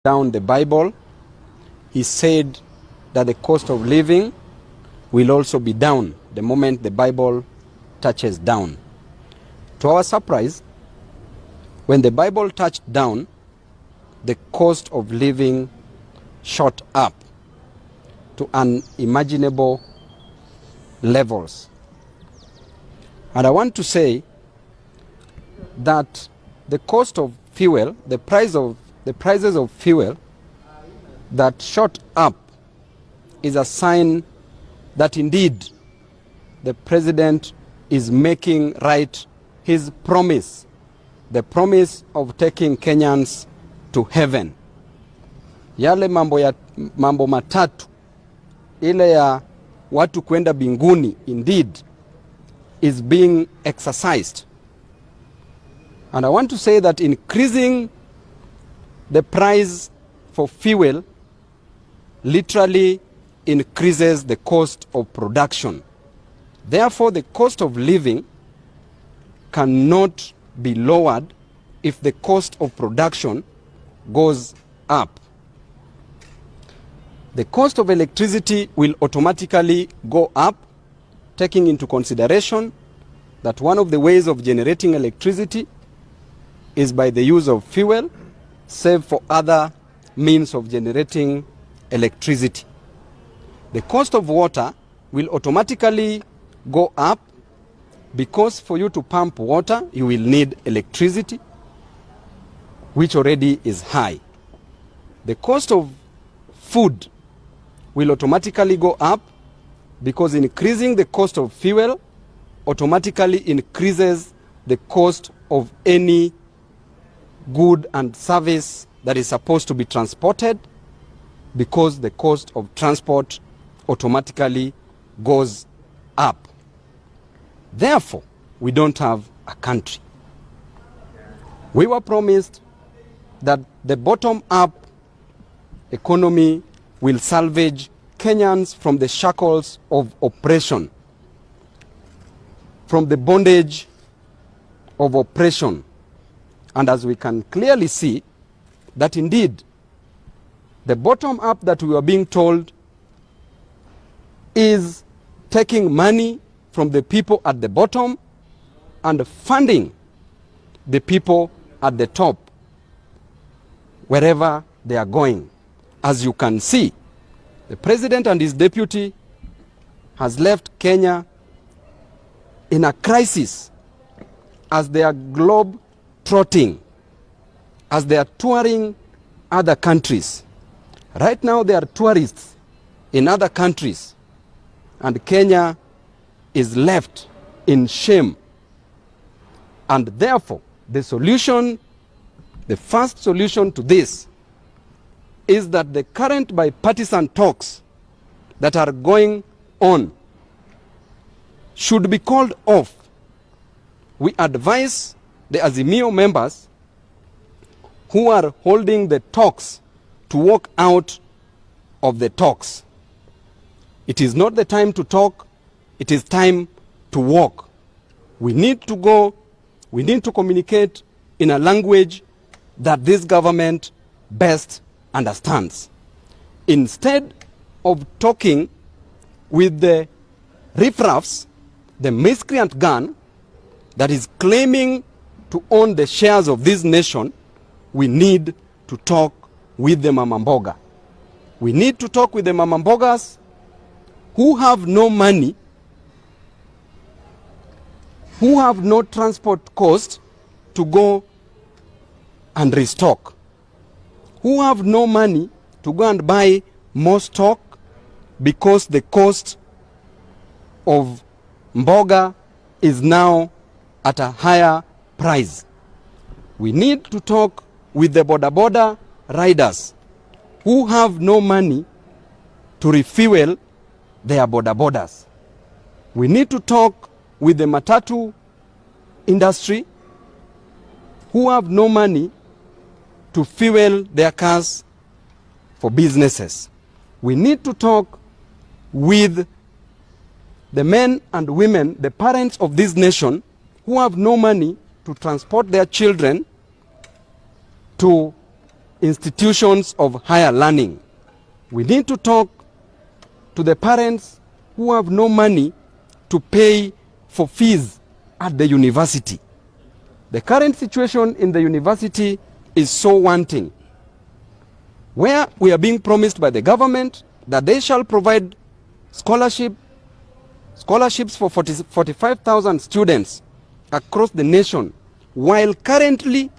down the Bible, he said that the cost of living will also be down the moment the Bible touches down. To our surprise, when the Bible touched down, the cost of living shot up to unimaginable levels. And I want to say that the cost of fuel, the prices of fuel that shot up is a sign that indeed the president is making right his promise, the promise of taking Kenyans to heaven. Yale mambo matatu, ile ya watu kwenda binguni, indeed is being exercised. And I want to say that increasing the price for fuel literally increases the cost of production. Therefore, the cost of living cannot be lowered if the cost of production goes up. The cost of electricity will automatically go up, taking into consideration that one of the ways of generating electricity is by the use of fuel, save for other means of generating electricity. The cost of water will automatically go up because for you to pump water, you will need electricity, which already is high. The cost of food will automatically go up because increasing the cost of fuel automatically increases the cost of any good and service that is supposed to be transported, because the cost of transport automatically goes up. Therefore, we don't have a country. We were promised that the bottom-up economy will salvage Kenyans from the shackles of oppression, from the bondage of oppression. And as we can clearly see, that indeed the bottom-up that we were being told is taking money from the people at the bottom and funding the people at the top wherever they are going. As you can see, the president and his deputy has left Kenya in a crisis as they are globe-trotting, as they are touring other countries. Right now they are tourists in other countries, and Kenya is left in shame. And therefore, the solution, the first solution to this, is that the current bipartisan talks that are going on should be called off. We advise the Azimio members who are holding the talks to walk out of the talks. It is not the time to talk, it is time to walk. We need to go, we need to communicate in a language that this government best understands. Instead of talking with the riffraffs, the miscreant gun that is claiming to own the shares of this nation, we need to talk with the mamamboga. We need to talk with the mamambogas who have no money, who have no transport cost to go and restock, who have no money to go and buy more stock because the cost of mboga is now at a higher price. We need to talk with the boda riders who have no money to refuel their bodas. We need to talk with the matatu industry who have no money to fuel their cars for businesses. We need to talk with the men and women, the parents of this nation, who have no money to transport their children to institutions of higher learning. We need to talk to the parents who have no money to pay for fees at the university. The current situation in the university is so wanting, where we are being promised by the government that they shall provide scholarships for 45,000 students across the nation, while currently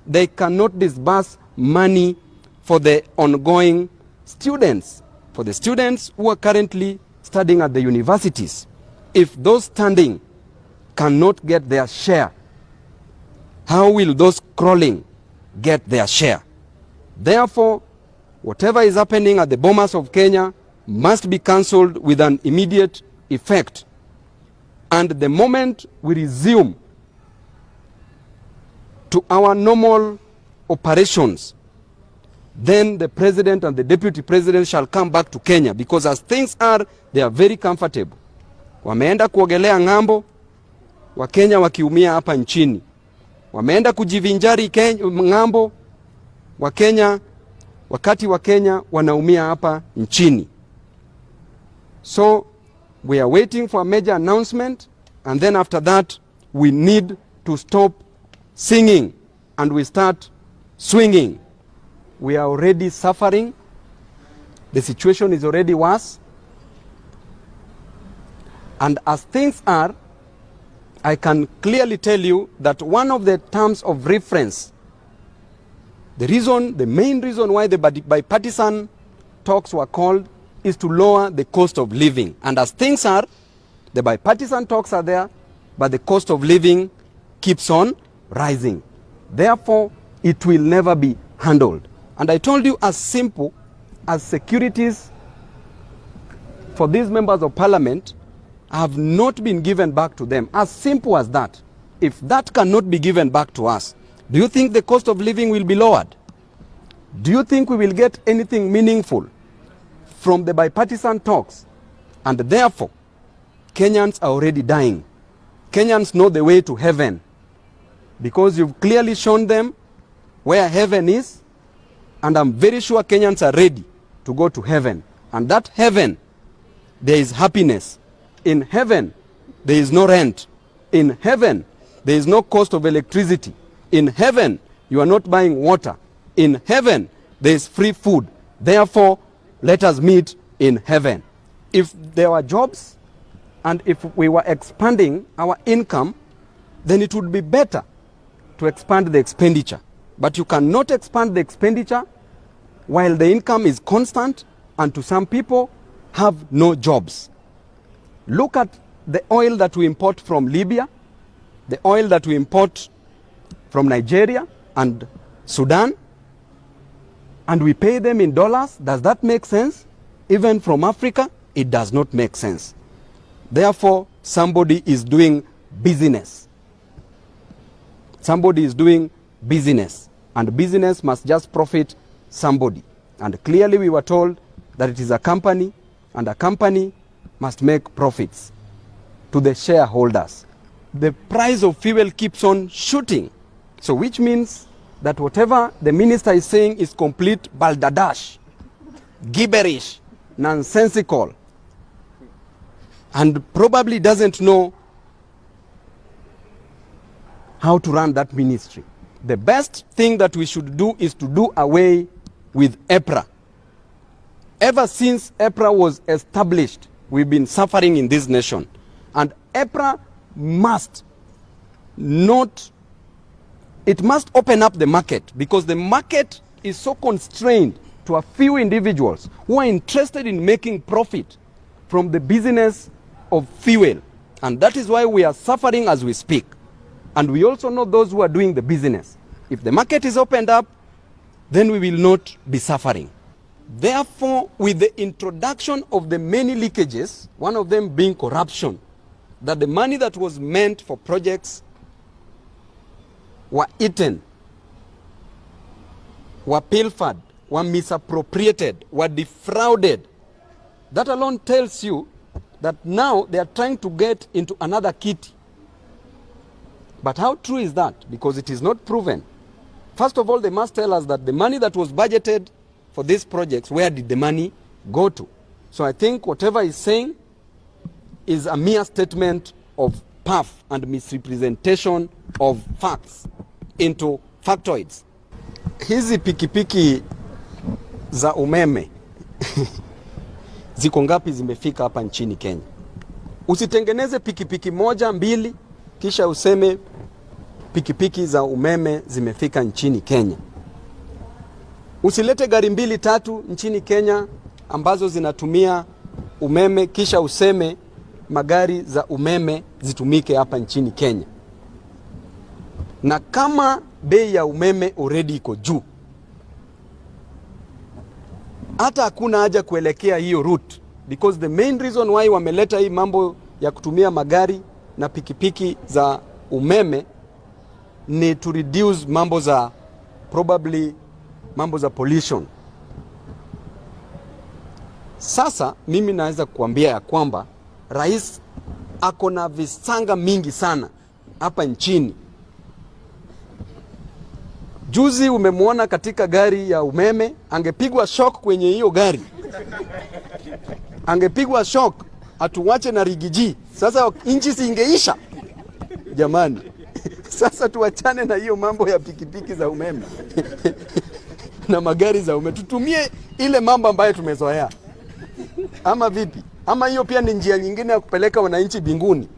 they cannot disburse money for the ongoing students, for the students who are currently studying at the universities. If those standing cannot get their share, how will those crawling get their share? Therefore, whatever is happening at the Bomas of Kenya must be cancelled with an immediate effect. And the moment we resume to our normal operations, then the president and the deputy president shall come back to Kenya, because as things are, they are very comfortable. Wameenda kuogelea ng'ambo, Wakenya wakiumia hapa nchini. Wameenda kujivinjari ng'ambo, wakati Wakenya wanaumia hapa nchini. So we are waiting for a major announcement, and then after that we need to stop singing and we start swinging. We are already suffering. The situation is already worse. And as things are, I can clearly tell you that one of the terms of reference, the main reason why the bipartisan talks were called, is to lower the cost of living. And as things are, the bipartisan talks are there, but the cost of living keeps on rising. Therefore, it will never be handled. And I told you, as simple as securities for these members of parliament have not been given back to them. As simple as that. If that cannot be given back to us, do you think the cost of living will be lowered? Do you think we will get anything meaningful from the bipartisan talks? And therefore, Kenyans are already dying. Kenyans know the way to heaven, because you've clearly shown them where heaven is, and I'm very sure Kenyans are ready to go to heaven. And that heaven, there is happiness. In heaven, there is no rent. In heaven, there is no cost of electricity. In heaven, you are not buying water. In heaven, there is free food. Therefore, let us meet in heaven. If there were jobs and if we were expanding our income, then it would be better to expand the expenditure. But you cannot expand the expenditure while the income is constant and to some people have no jobs. Look at the oil that we import from Libya, the oil that we import from Nigeria and Sudan, and we pay them in dollars. Does that make sense? Even from Africa, it does not make sense. Therefore, somebody is doing business. Somebody is doing business, and business must just profit somebody. And clearly we were told that it is a company, and a company must make profits to the shareholders. The price of fuel keeps on shooting. So which means that whatever the minister is saying is complete balderdash, gibberish, nonsensical, and probably doesn't know how to run that ministry. The best thing that we should do is to do away with EPRA. Ever since EPRA was established, we've been suffering in this nation. And EPRA must open up the market, because the market is so constrained to a few individuals who are interested in making profit from the business of fuel. And that is why we are suffering as we speak. And we also know those who are doing the business. If the market is opened up, then we will not be suffering. Therefore, with the introduction of the many leakages, one of them being corruption, that the money that was meant for projects were eaten, were pilfered, were misappropriated, were defrauded. That alone tells you that now they are trying to get into another kitty. But how true is that? Because it is not proven. First of all, they must tell us that the money that was budgeted for these projects, where did the money go to? So I think whatever he's saying is a mere statement of puff and misrepresentation of facts into factoids. Hizi pikipiki za umeme ziko ngapi zimefika hapa nchini Kenya? Usitengeneze pikipiki moja mbili kisha useme pikipiki za umeme zimefika nchini Kenya. Usilete gari mbili tatu nchini Kenya ambazo zinatumia umeme kisha useme magari za umeme zitumike hapa nchini Kenya. Na kama bei ya umeme already iko juu, hata hakuna haja kuelekea hiyo route, because the main reason why wameleta hii mambo ya kutumia magari na pikipiki za umeme ni to reduce mambo za pollution. Sasa mimi naweza kuambia ya kwamba rais ako na visanga mingi sana hapa nchini. Juzi umemwona katika gari ya umeme, angepigwa shock kwenye hiyo gari. Angepigwa shock, atuwache na rigiji. Sasa inchi singeisha. Jamani, sasa tuachane na hiyo mambo ya pikipiki za umeme na magari za umeme. Tutumie ile mambo ambayo tumezoea. Ama vipi? Ama hiyo pia ni njia nyingine ya kupeleka wananchi binguni.